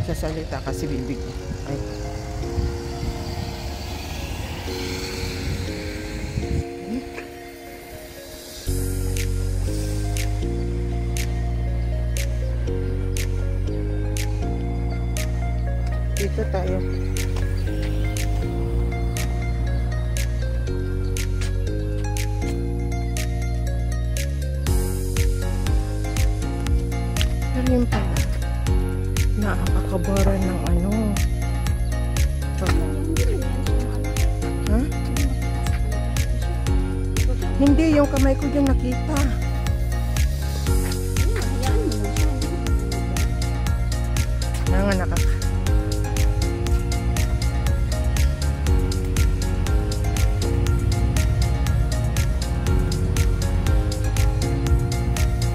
magsasalita kasi bibig niya. Ay. Dito tayo. Pero yun pala, nakakabaran ng ano. Ha? Hindi, yung kamay ko dyan nakita. Nakaka.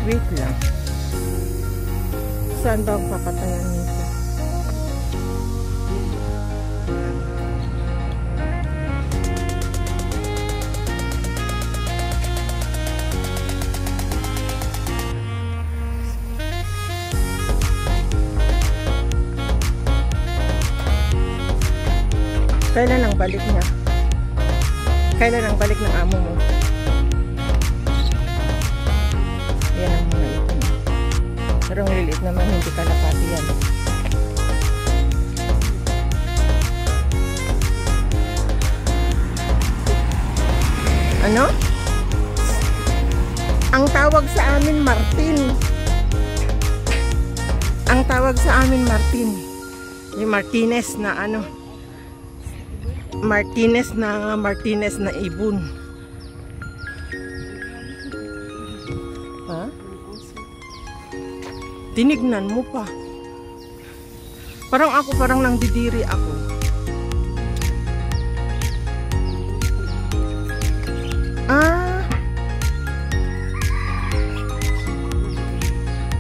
Wait lang. Saan ba ang papatayan nito? Kailan ang balik niya? Kailan ang balik ng amo mo? Yan ang mga ito. Pero ang lilit naman, hindi kalapati yan. Ano? Ang tawag sa amin, Martin. Ang tawag sa amin, Martin. Yung Martinez na ano? Martinez na ibon. Ha? Tinignan mo pa. Parang nangdidiri ako. Ah.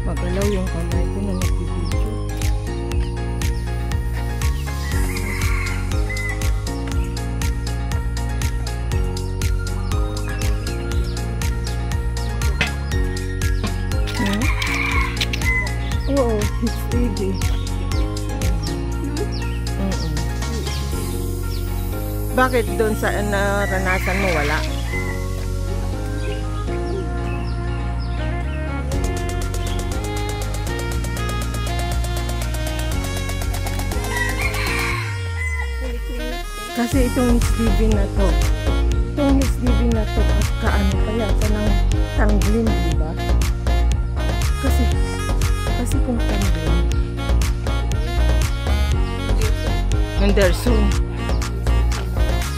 Magalaw yung kamay ko na nagbibidyo. Oo, it's easy. Bakit doon sa naranasan mo wala? Kasi itong HDB na to, kaano kaya ito ng tanglin, diba? Kasi kung tanglin Henderson.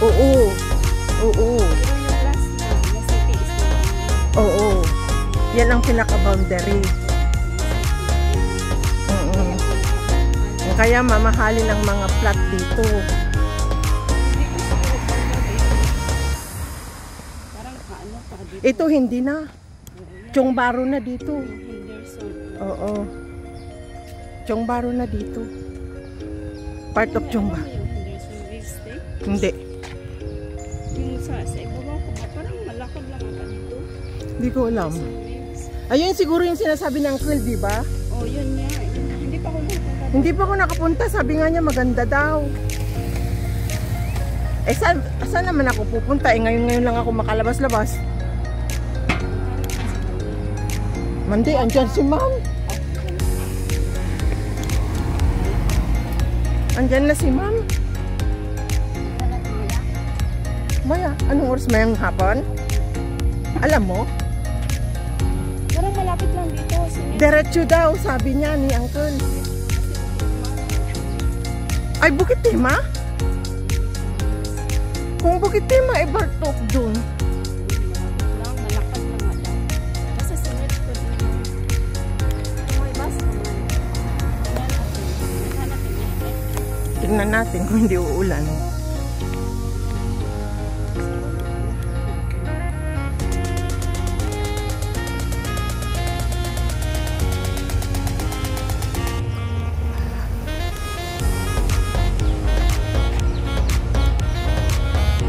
Oo. Yan ang pinaka-boundary. Kaya mamahalin ang mga plot dito. Ito hindi na. Chongbaro na dito. Oo. Chongbaro na dito. Part of Chongbaro. Hindi. Yung sa ibabaw ko ba? Parang malakad lang ata dito. Hindi ko alam. Ayun siguro yung sinasabi ng uncle, di ba? Oh, yun nga. Hindi pa ako nakapunta. Sabi nga niya maganda daw. Eh saan naman ako pupunta? Eh ngayon lang ako makalabas-labas. Mandi, andyan si ma'am. Andyan na si ma'am. Maya, anong oras mayang hapon? Alam mo? Parang malapit lang dito. Diretso daw, sabi niya ni uncle. Ay, Bukit Tema? Kung Bukit Tema, eh Bartok dun. Malakad lang ata. Basta sinit ko dito. May bus naman. Tingnan natin kung hindi uulan.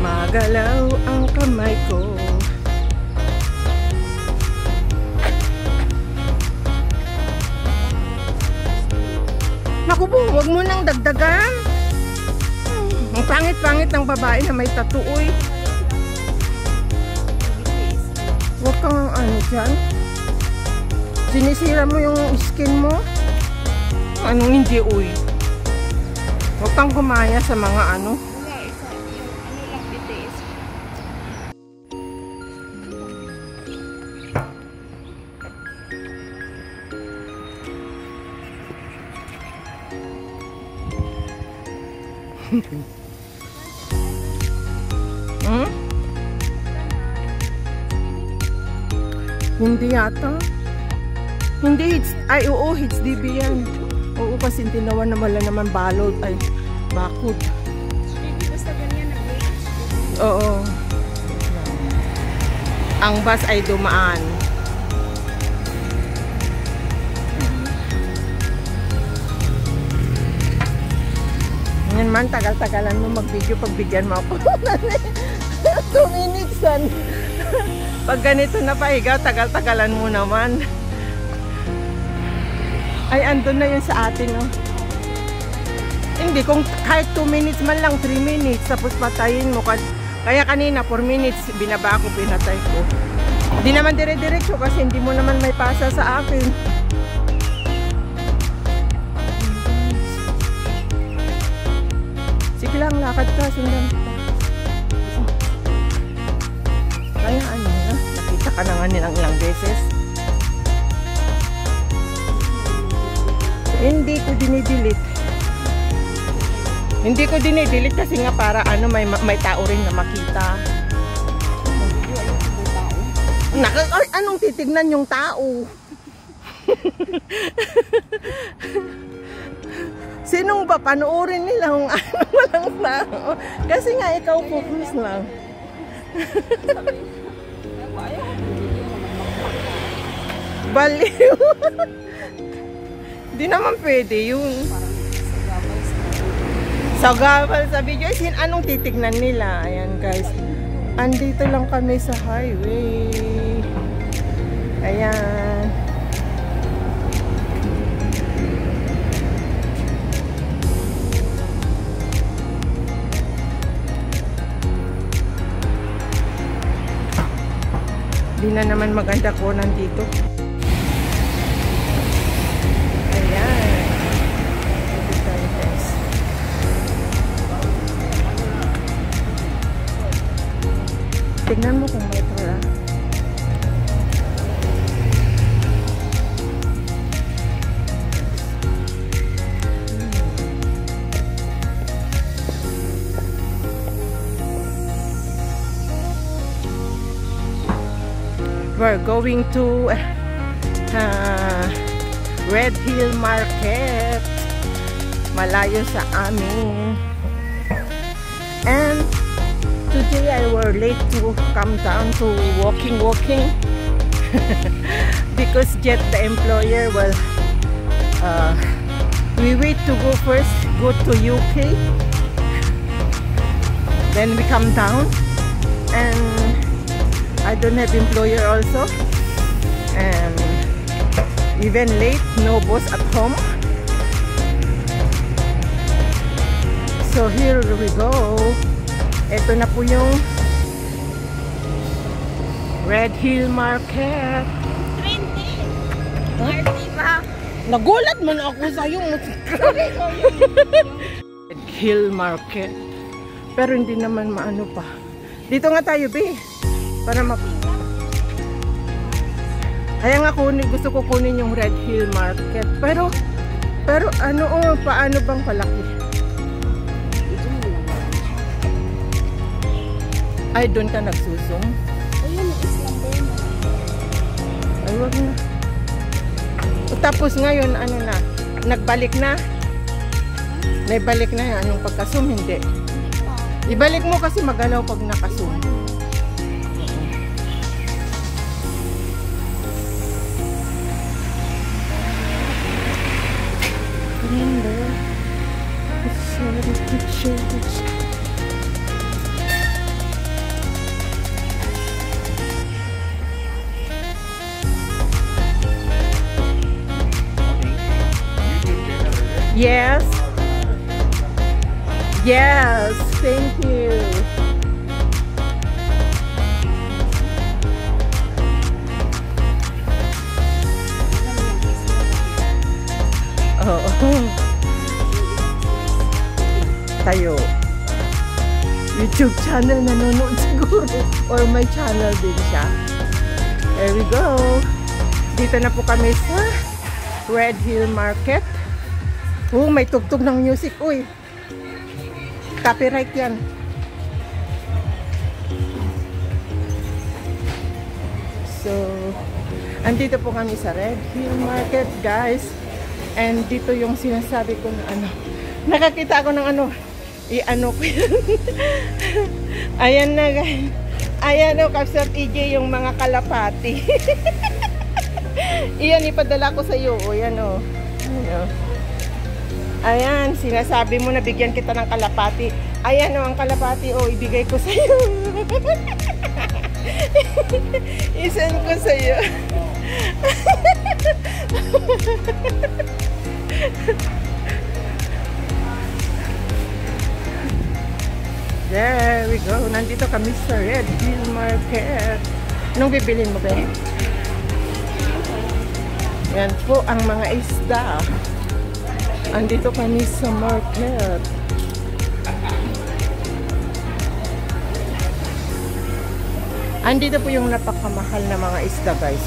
Magalaw ang kamay ko. Naku, Naku po, huwag mo nang dagdagan. Ang pangit-pangit ng babae na may tattoo, uy. Huwag kang ano dyan. Sinisira mo yung skin mo. Anong hindi, uy. Huwag kang gumaya sa mga ano. Wala, isa. Yung ano lang bitiis. Hmm? Hindi yata. Hindi, ay oo, HDB yan. Oo, kasi tinawan na wala naman balod, ay bakod. Hindi basta ganyan nag-wait. Oo. Ang bus ay dumaan. Ngayon man, tagal-tagalan mo mag-video pag bigyan mo ako. 2 minutes yan. Pag ganito na pahiga, tagal-tagalan mo naman. Ay, andun na yun sa atin, no? Hindi, kung kahit 2 minutes man lang, 3 minutes, tapos patayin mo. Kaya kanina, 4 minutes, binaba ko, pinatay ko. Hindi naman dire-diretso kasi hindi mo naman may pasa sa akin. Sige lang, lakad ka, sundan kita. Kaya ano na, nakita ka na nga nilang ilang beses. Hindi ko dinidelete. Hindi ko dinidelete kasi nga para ano may tao rin na makita. Ay, anong titignan yung tao? Sinong ba panoorin nila kung ano walang tao? Kasi nga ikaw focus lang. Baliw. Di naman pwede yun. Sagabal sa video. Anong titignan nila? Ayan guys. Andito lang kami sa highway. Ayan. Di na naman maganda ko nandito. Ayan. Tignan mo kung may tura. We're going to Red Hill Market. Malayo sa amin. And today I were late to come down to walking because Jet the employer will we wait to go first, go to UK, then we come down, and I don't have employer also, and even late, no boss at home. So here we go. Ito na po yung Red Hill Market. Trendy. Marty ba? Nagulat man ako sa'yo. Red Hill Market. Pero hindi naman maano pa. Dito nga tayo, be. Para Kaya nga gusto ko kunin yung Red Hill Market. Pero ano, paano bang palaki? Ay, doon ka nagsusong? Ayun, Islam Burma. Ay, wag na. Tapos ngayon, ano na, nagbalik na? Naibalik na yan, yung pagkasum, hindi. Ibalik mo kasi magalaw pag nakasum. Yes. Yes, thank you. Oo. Tayo. YouTube channel nanonood siguro. Or may channel din siya. There we go. Dito na po kami sa Red Hill Market. Oh, may tugtog ng music. Uy. Copyright yan. So, andito po kami sa Red Hill Market, guys. And dito yung sinasabi ko na ano. Nakakita ako ng ano. I-ano ko yun. Ayan na, guys. Ayan o, Kapsat EJ, yung mga kalapati. Iyan, ipadala ko sa iyo. O, yan o. Ayan, ayan, sinasabi mo na bigyan kita ng kalapati. Ayan o, ang kalapati. O, ibigay ko sa iyo. Isend ko sa iyo. There we go. Nandito kami sa Red Hill Market. Anong bibilin mo, be? Yan po ang mga isda. Andito kami sa market. Andito po yung napakamahal na mga isda, guys.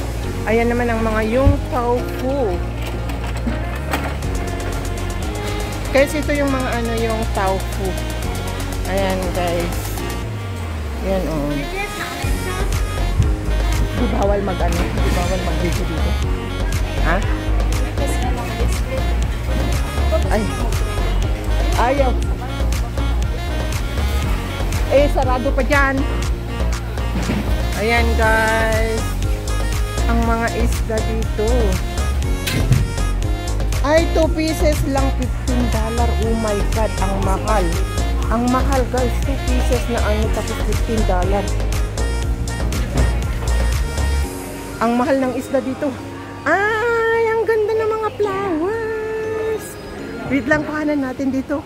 Ayan naman ang mga yung tofu. Kasi ito yung mga ano yung tofu. Ayan, guys. Ayan, oh. Di bawal mag-ano. Di bawal mag-video dito. Ha? Ay. Ayaw. Eh, sarado pa dyan. Ayan, guys. Ang mga isda dito. Ay, 2 pieces lang, $15. Oh my God, ang mahal. Ang mahal, guys. 2 pieces na ano, tapos $15. Ang mahal ng isda dito. Ay, ang ganda ng mga flowers. Wait lang, kuhanan natin dito.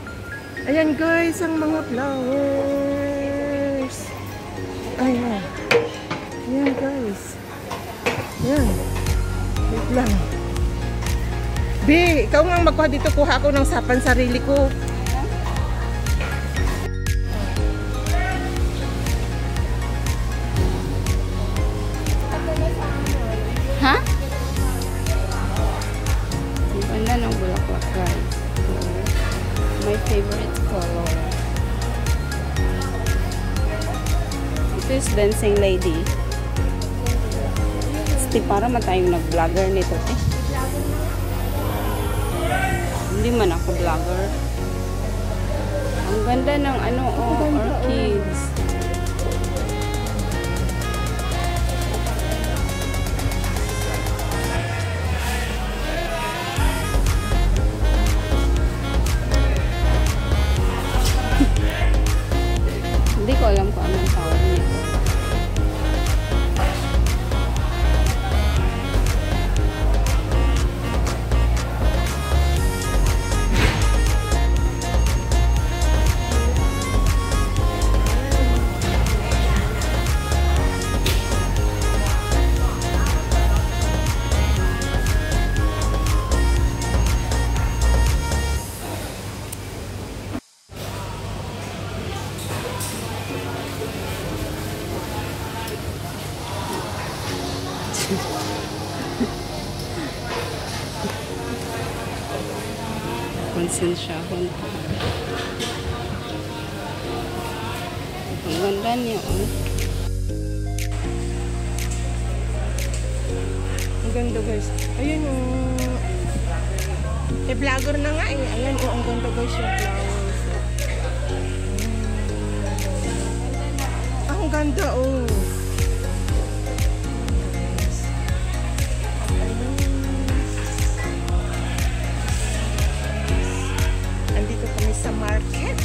Ayan, guys, ang mga flowers. Ayan. Ayan, guys. Ayan. Wait lang. Bi, ikaw nga magkuha dito. Kuha ako ng sapan sarili ko. Ha? Ang ganda ng bulaklak, guys. My favorite color. Ito is Dancing Lady. Sti, para matayong nag-vlogger nito, eh. Hindi man ako vlogger. Ang ganda ng ano, oh, orchids. Hindi ko alam kung anong tawag nito. Konsensyahon ko. Ang ganda niya, oh. Ang ganda, guys. Ayun yung... Eh, vlogger na nga eh. Ayan, oh, ang ganda, guys, yung flowers. Ang ganda, oh. Andito kami sa market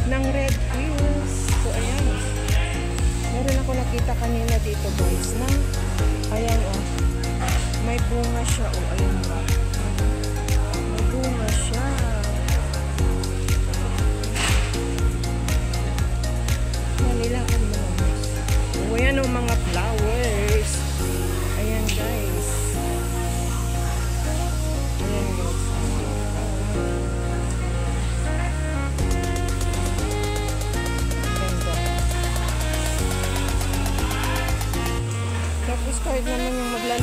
ng Red Hills. So, ayan. Meron ako nakita kanina dito, guys, na ayan, oh. May bunga siya, oh. Ayan, oh. May bunga siya.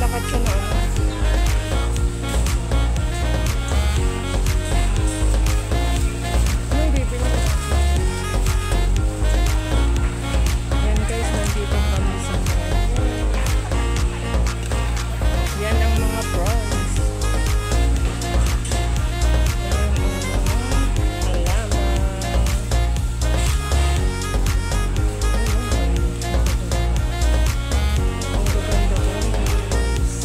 Naglalakad siya na ano. Anong bibili mo? Yan guys, nandito kami sa mall. Yan ang mga prawns. Yan ang mga halaman. Ang gaganda guys.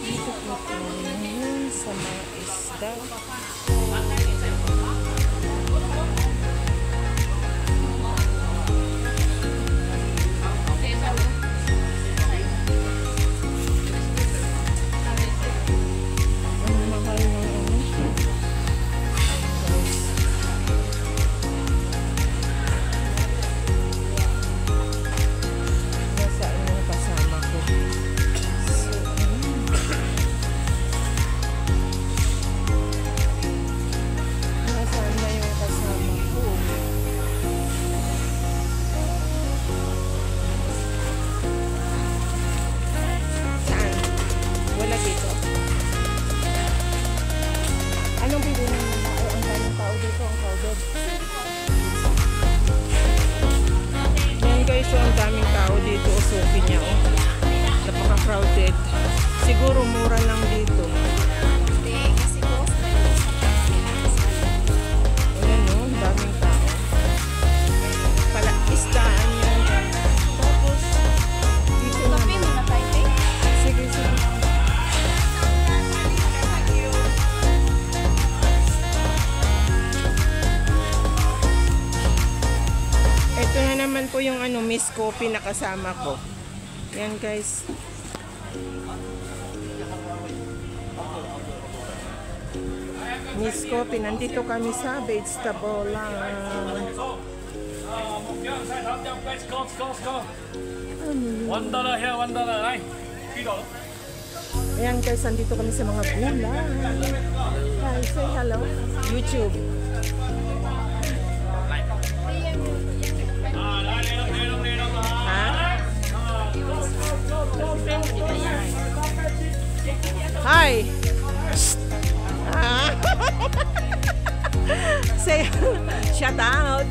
Dito po tayo sa mga isda. Ang mahal ng ano. Nasaan yung kasama ko? So, nasaan na yung kasama ko? Saan? Wala dito. Anong bilhin ng mga tao? Ang daming tao dito, ang crowded. Yan guys, so ang daming tao dito. Usukin niya, oh. Napaka-crowded. Siguro mura lang dito. Hindi, kasi boss, Ayan, oh, ang daming tao. Pala, isdaan yan. Tapos, dito kape naman. muna tayo, eh. Sige, sige. Ito na naman po yung ano, Miss Coffee na kasama ko. Yan guys. Miss Coffee, nandito kami sa vegetable lang. $1 here, $1. Này, $2. Ayan guys, nandito kami sa mga gulay. Hi, say hello. YouTube. Ha? Hi. Shh. Ah. Say, shout out.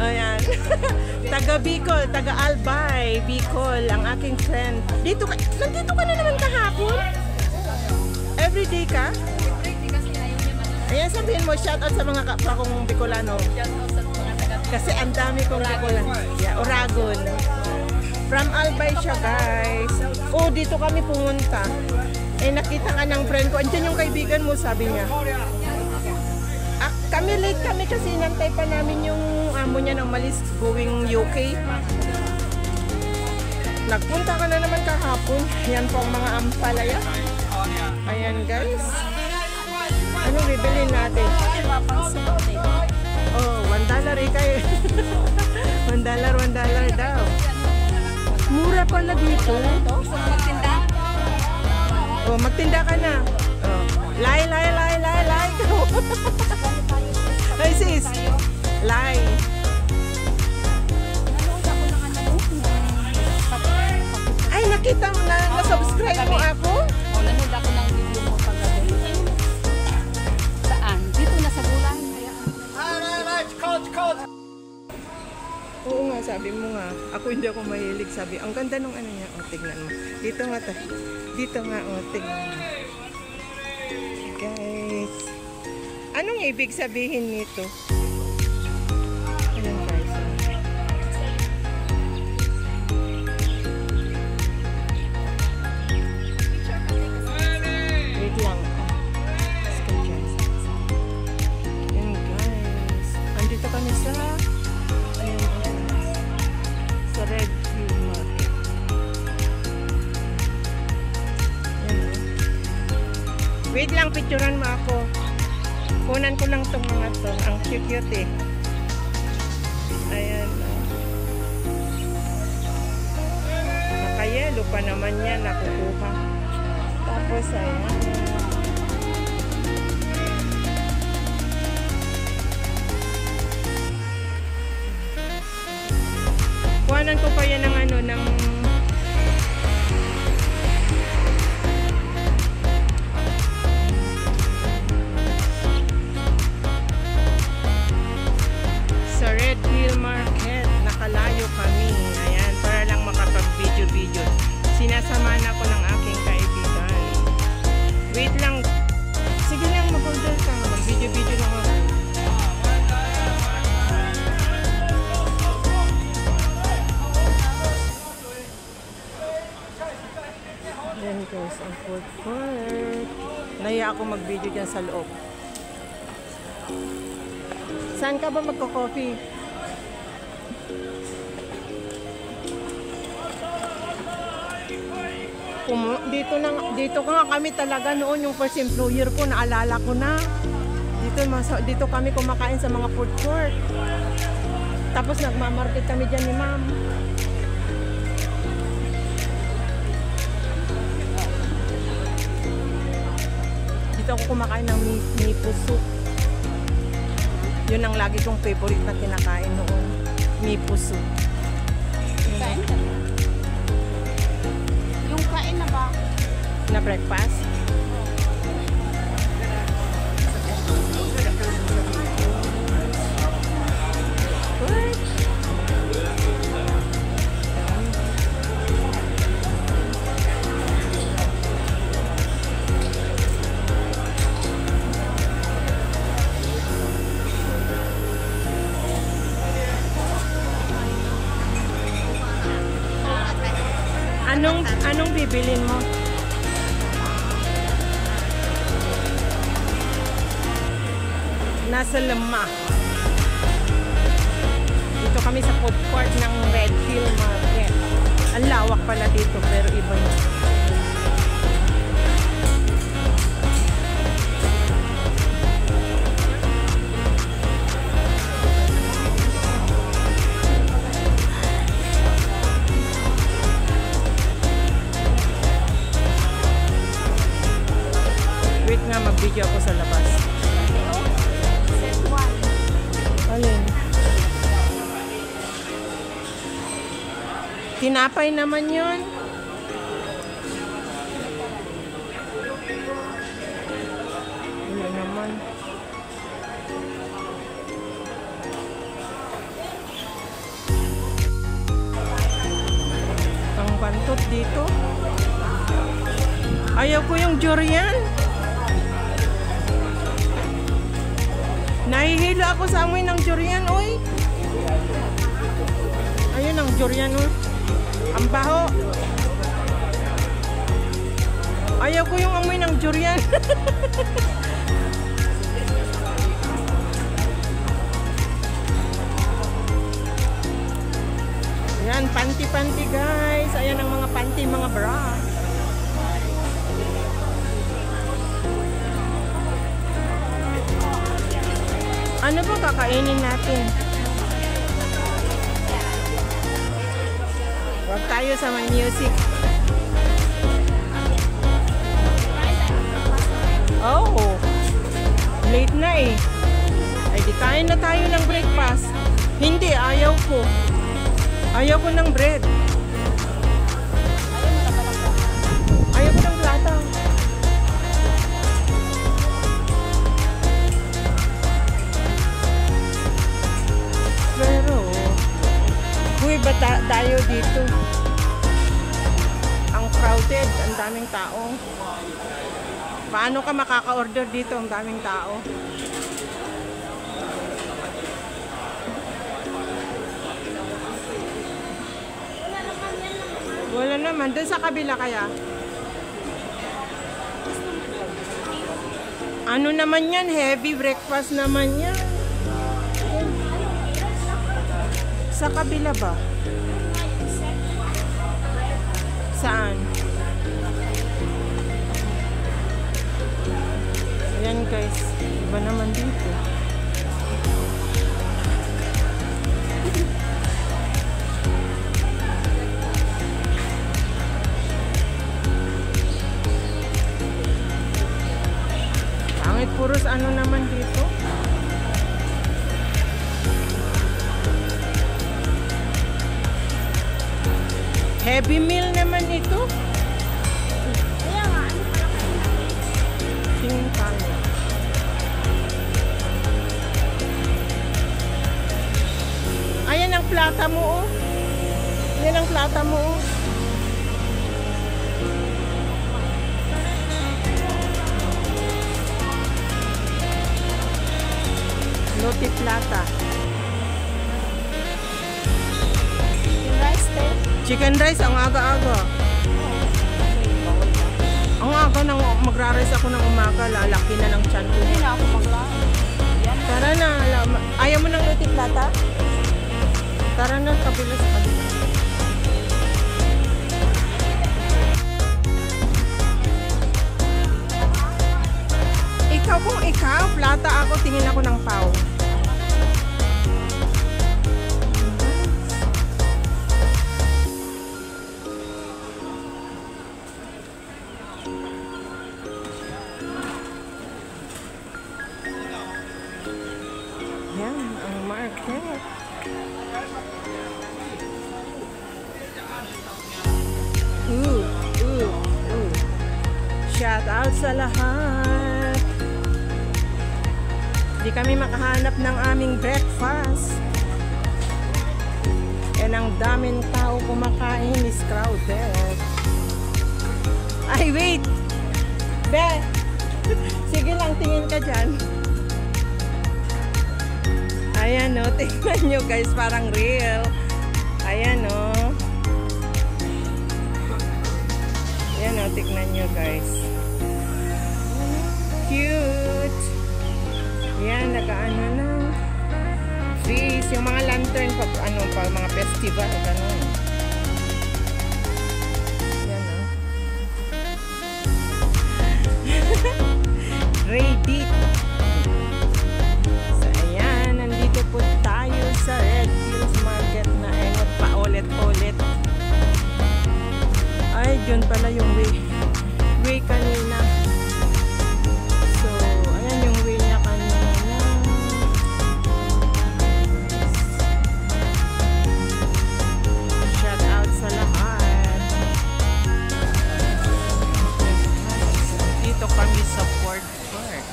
Ayan. Taga Bicol, taga Albay, Bicol, ang aking friend. Nandito ka na naman kahapon? Everyday ka? Ayan, sabihin mo, shout out sa mga kapwa kong Bicolano. Kasi ang dami kong Bicolano. Yeah, Oragon. From Albay siya, guys. Oh, dito kami pumunta. Eh, nakita ka ng friend ko. Andiyan yung kaibigan mo, sabi niya. Kami late kami kasi inantay pa namin yung amo niya ng malis going UK. Nagpunta ka na naman kahapon. Yan po ang mga ampalaya. Ayan guys. Ano bibilin natin? Oh, $1 eh kayo. $1 daw. Mura pala dito. Oh, magtinda ka na. Oh. Lai. Ay sis. Lai. Ay, nakita mo na, na-subscribe mo ako? O, nanood ako ng video mo paggabi. Saan? Dito na sa bulan. Oo nga, sabi mo nga. Ako hindi ako mahilig. Sabi, ang ganda nung ano niya. O, tignan mo. Dito nga ta. Dito nga, o, tignan mo. Guys. Anong ibig sabihin nito? Ayan guys. Wait lang. Ayan guys. Andito kami sa Red Hill Market. Wait lang, picturean mo ako. Kunan ko lang tong mga to. Ang cute eh. Ayan. Nakayelo pa naman yan. Nakukuha. Tapos, ayan. Kuhanan ko pa yan ng ano, ng sa Red Hill Market. Nakalayo kami. Ayan, para lang makapag-video-video. Sinasamahan ako ng aking kaibigan. Wait lang. Sige lang, mag-order ka. Mag-video-video lang ako. Then goes ang food court. Naya ako mag-video dyan sa loob. Saan ka ba magko-coffee? Dito nga kami talaga noon yung first employer ko, naalala ko na. Dito kami kumakain sa mga food court. Tapos nagmamarket kami dyan ni ma'am. Dito ako kumakain ng mipo soup. Yun ang lagi kong favorite na kinakain noon. Mipo soup. Kain ka na? Yung kain na ba? Na breakfast? Anong bibilin mo? Nasa Lama. Dito kami sa food court ng Red Hill Market. Ang lawak pala dito pero iba yun. Wait nga, mag-video ako sa labas. Set 1. Alin? Tinapay naman yun. Wala naman. Ang bantot dito. Ayaw ko yung durian. Nahihilo ako sa amoy ng durian, oy. Ayun ang durian, oy. Ang baho. Ayaw ko yung amoy ng durian. Ayan, panty-panty guys. Ayan ang mga panty, mga bra. Ano ba kakainin natin? Huwag tayo sa may music. Oh, late na eh. Ay di kain na tayo ng breakfast. Hindi, ayaw ko. Ayaw ko ng bread. Ayaw ko ng plata. Pero, buhay ba tayo dito? Ang crowded, ang daming tao. Paano ka makaka-order dito? Ang daming tao. Wala naman. Doon sa kabila kaya? Ano naman yan? Heavy breakfast naman yan. Sa kabila ba? Saan? Ayan guys. Iba naman dito. Heavy meal naman ito. Kaya nga, ano pala kayo? Tingin tayo. Ayan ang plata mo, oh. Yan ang plata mo, oh. Roti plata. Yung rice tape. Chicken rice, ang aga-aga. Ang aga nang magra-rice ako ng umaga, lalaki na ng tiyan ko. Hindi na ako maglaro. Yan. Tara na, ayaw mo ng roti plata? Tara na, kabilas ka. Ikaw kung ikaw, plata ako, tingin ako ng pao. Yan, ang market. Shout out sa lahat. Di kami makahanap ng aming breakfast. And ang daming tao kumakain is crowded. Ay, wait! Be! Sige lang, tingin ka dyan. Ayan o, tingnan nyo guys, parang real. Ayan o. Ayan o, tingnan nyo guys. Cute! Ayan, nakaano na. Trees, yung mga lantern pag ano, pag mga festival, gano'n. Ayan o. Ready! Po tayo sa Red Hills Market na ayun, paulit-ulit. Ay, yun pala yung way kanina. So, ayan yung way niya kanina. Shout out sa lahat. Dito kami sa Fort Park.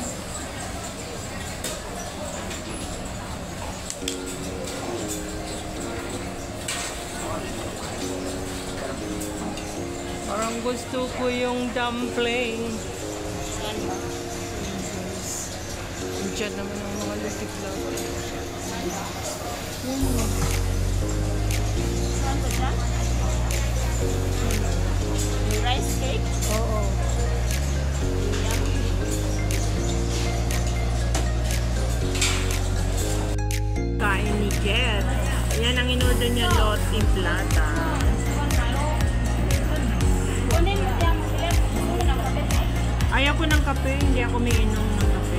Parang gusto ko yung dumpling. Saan ba? Diyan naman ang mga lutik-lak. Saan ba dyan? Yung rice cake? Oo. Kain ni Jet. Yan ang in-order niya, Loti Plata. Kunin mo yung ulit. Gusto ng kape? Ayaw ko ng kape, hindi ako may inom ng kape.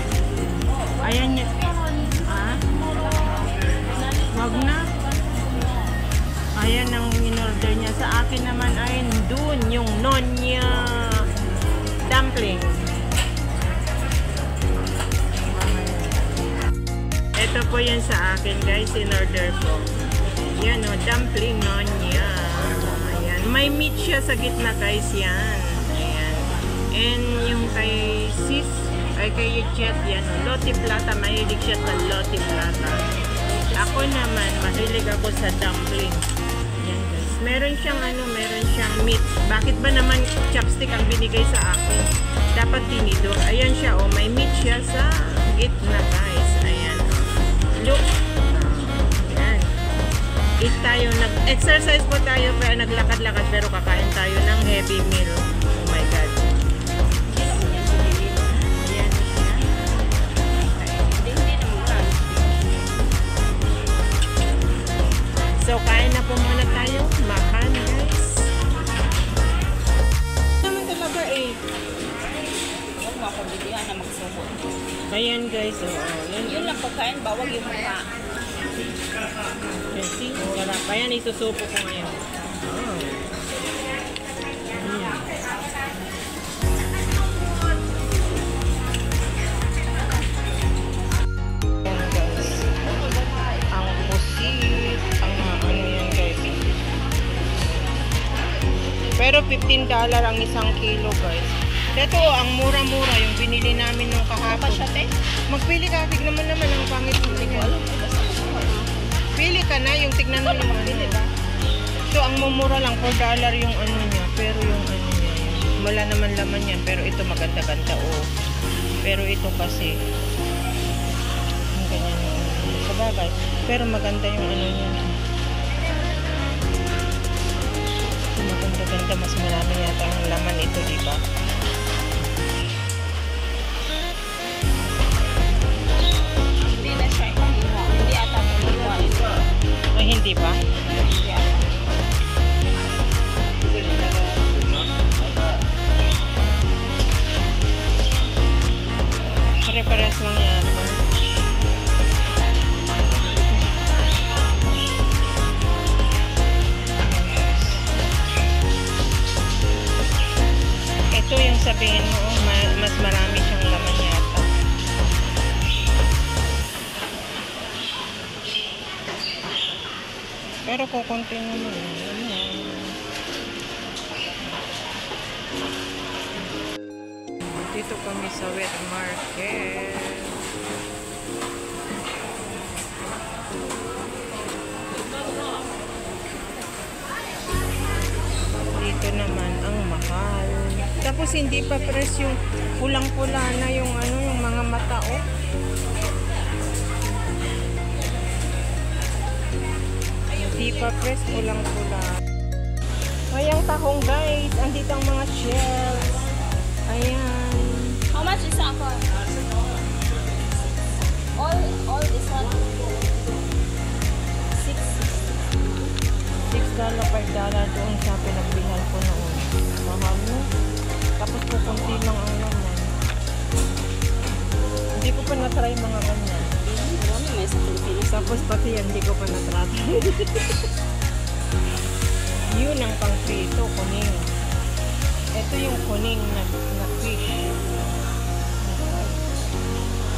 Ayan niya. Ah? Wag na. Ayan ang in-order niya. Sa akin naman ay dun yung Nonya dumpling. Ito po yan sa akin guys, in-order ko. Yan o, dumpling Nonya. Ayan. May meat siya sa gitna guys yan. Ayan. And yung kay sis, ay kay Jet yan. Loti Plata, mahilig siya sa Loti Plata. Ako naman, mahilig ako sa dumpling. Yan guys. Meron siyang meron siyang meat. Bakit ba naman chopstick ang binigay sa akin? Dapat tinidor. Ayan siya oh, may meat siya sa gitna guys. Ayan. Look. Ayan. Eat tayo. Nag-exercise po tayo pero naglakad-lakad pero kakain tayo ng heavy meal. Oh my God. Ayan. So, kain na po muna tayo. Makan, guys. Naman talaga eh. Huwag mo ako bigyan na magsubo. Ayan, guys. Yan. Yun lang pagkain, bawag yung mukha. Yes, see? Sarap. Ayan, isusupo ko ngayon. Oh. Ayan, guys. Ang pusit. Ang ano yan, guys. Pero $15 ang isang kilo, guys. Ito, ang mura-mura yung binili namin nung kahapon. Magpili ka, tignan mo naman ang pangit mo. Pili ka na, yung tignan mo yung ano. So, ang mumura lang, $4 yung ano niya. Pero yung ano niya, wala naman laman yan. Pero ito maganda-ganda, oh. Pero ito kasi, yung ganyan yung ano. Sabagay, pero maganda yung ano niya. Maganda-ganda, mas marami yata ang laman ito, diba? Hindi na siya ihiwa. Hindi ata ihiwa ito. Ay, hindi pa? Hindi ata. Pare-pares lang yan. Ito yung sabihin mo, mas marami siyang laman yata. Pero kukunti naman. Dito kami sa wet market. Dito naman ang mahal. Tapos hindi pa press yung pulang-pula na yung ano, yung mga mata, oh. Hindi pa press, pulang-pula. Ay, ang tahong, guys. Andito ang mga shells. Ayan. How much is that for? All this one? $6, $5 doon sa pinagbilhan ko noon. Mahal mo. Tapos kukunti lang ang laman. Hindi ko pa na-try mga ganyan. Marami may sa Pilipinas. Tapos pati yan, hindi ko pa na-try. Yun ang pang-prito, kuning. Ito yung kuning na fish.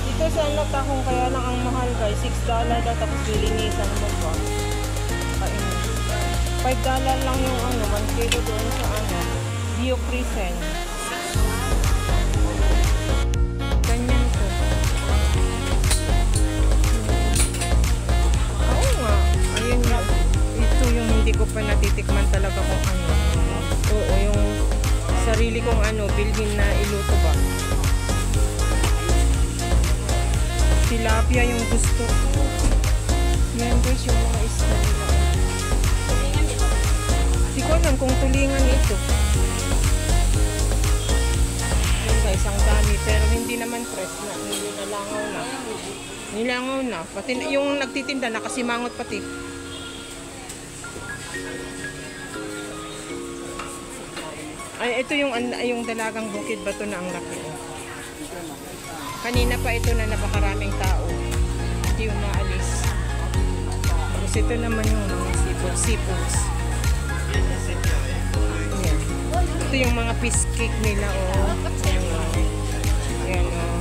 Dito sa tahong kaya lang ang mahal, guys. $6 daw, tapos lilinisan mo pa. $5 lang yung ano, 1 kilo doon sa ano, Bioprisen. Ganyan ko. Oo nga. Ayun yun. Ito yung hindi ko pa natitikman talaga kung ano. Oo, yung sarili kong ano, bilhin na iluto ba. Tilapia yung gusto ko. Yan guys, yung mga isda nila. Hindi ko alam kung tulingan ito. Yun guys, ang dami. Pero hindi naman fresh na. Nilangaw na. Nilangaw na. Pati yung nagtitinda, nakasimangot pati. Ay, ito yung dalagang bukid ba ito na ang laki. Oh. Kanina pa ito na napakaraming tao. Hindi yung maalis. Tapos ito naman yung mga seafoods. Ayan. Ito yung mga fish cake nila, oh. Ayan, oh.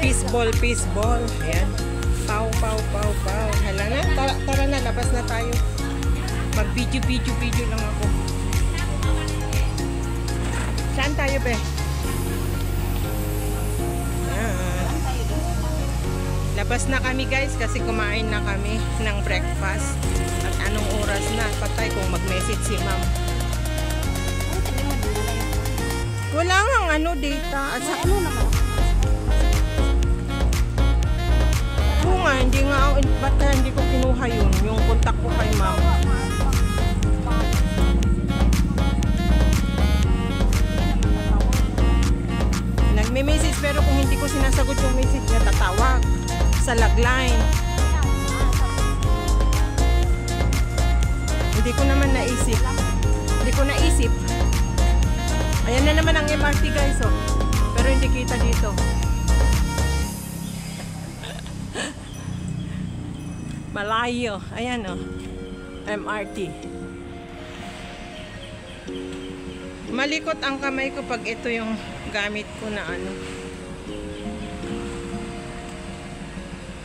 Fish ball. Ayan. Pau. Hala na, tara na, labas na tayo. Mag-video lang ako. Saan tayo, be? Ayan. Labas na kami, guys, kasi kumain na kami ng breakfast. At anong oras na? Patay kung mag-message si ma'am. Wala nga ano, data. At sa Ano naman? Oo nga, hindi nga, ba't kaya hindi ko kinuha yun, yung contact ko kay ma'am. Nagme-message pero kung hindi ko sinasagot yung message niya, tatawag sa logline. Hindi ko naman naisip. Ayan na naman ang MRT, guys, oh. Pero hindi kita dito. Malayo. Ayan, oh. MRT. Malikot ang kamay ko pag ito yung gamit ko na ano.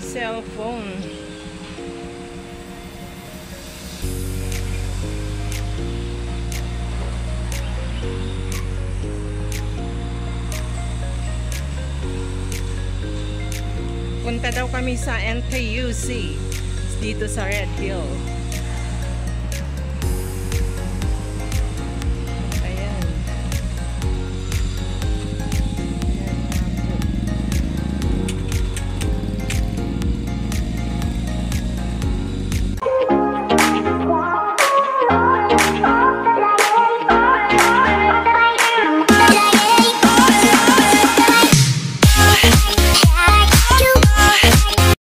Cellphone. Punta daw kami sa NTUC dito sa Red Hill.